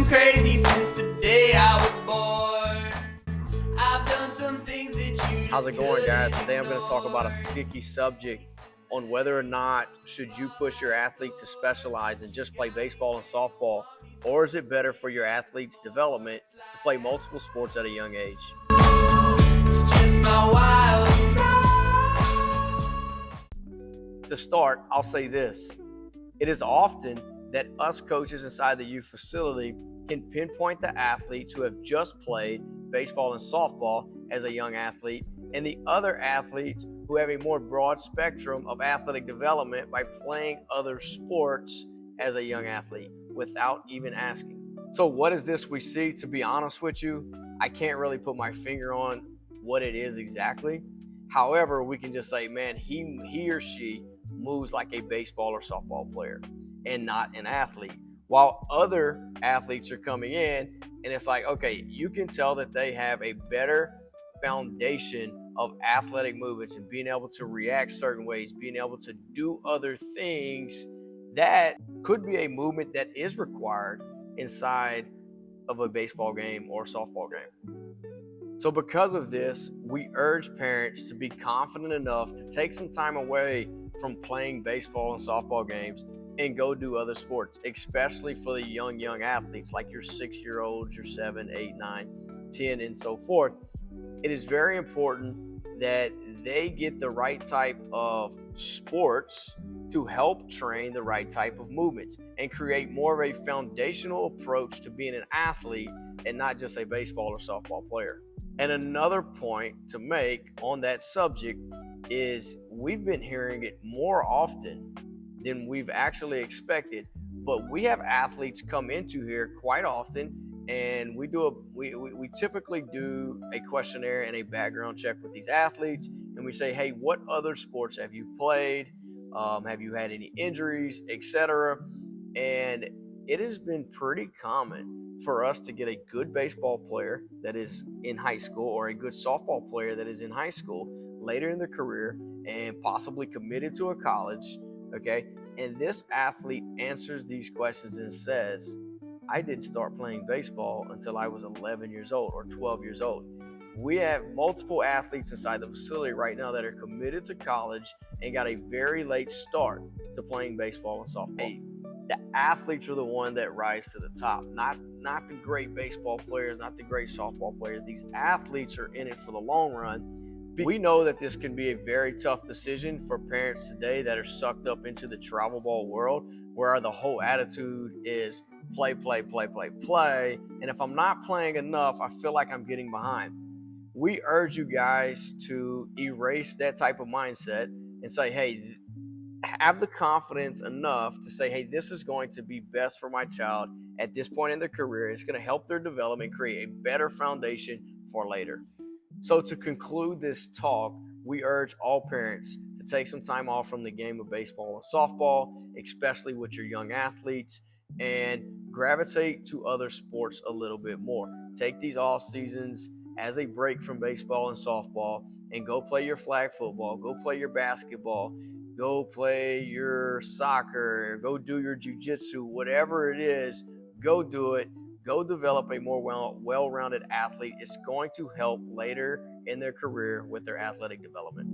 been crazy since the day I was born. I've done some things that you just How's it going, guys? Today I'm going to couldn't talk about a ignore. sticky subject on whether or not should you push your athlete to specialize and just play baseball and softball, or is it better for your athlete's development to play multiple sports at a young age? It's just my wild side. To start, I'll say this. It is often that us coaches inside the youth facility can pinpoint the athletes who have just played baseball and softball as a young athlete and the other athletes who have a more broad spectrum of athletic development by playing other sports as a young athlete without even asking. So what is this we see? To be honest with you, I can't really put my finger on what it is exactly. However, we can just say, man, he or she moves like a baseball or softball player and not an athlete. While other athletes are coming in and it's like, okay, you can tell that they have a better foundation of athletic movements and being able to react certain ways, being able to do other things that could be a movement that is required inside of a baseball game or softball game. So because of this, we urge parents to be confident enough to take some time away from playing baseball and softball games and go do other sports, especially for the young athletes like your 6-year-olds, your 7, 8, 9, 10, and so forth. It is very important that they get the right type of sports to help train the right type of movements and create more of a foundational approach to being an athlete and not just a baseball or softball player. And another point to make on that subject is we've been hearing it more often than we've actually expected, but we have athletes come into here quite often, and we typically do a questionnaire and a background check with these athletes, and we say, hey, what other sports have you played? Have you had any injuries, etc.? And it has been pretty common for us to get a good baseball player that is in high school or a good softball player that is in high school later in their career and possibly committed to a college, okay? And this athlete answers these questions and says, I didn't start playing baseball until I was 11 years old or 12 years old. We have multiple athletes inside the facility right now that are committed to college and got a very late start to playing baseball and softball. The athletes are the one that rise to the top, not the great baseball players, not the great softball players. These athletes are in it for the long run. We know that this can be a very tough decision for parents today that are sucked up into the travel ball world, where the whole attitude is play, play, play, play, play. And if I'm not playing enough, I feel like I'm getting behind. We urge you guys to erase that type of mindset and say, hey, have the confidence enough to say, hey, this is going to be best for my child at this point in their career. It's going to help their development, create a better foundation for later. So to conclude this talk, we urge all parents to take some time off from the game of baseball and softball, especially with your young athletes, and gravitate to other sports a little bit more. Take these off seasons as a break from baseball and softball and go play your flag football, go play your basketball, go play your soccer, go do your jiu-jitsu, whatever it is, go do it. Go develop a more well-rounded athlete. It's going to help later in their career with their athletic development.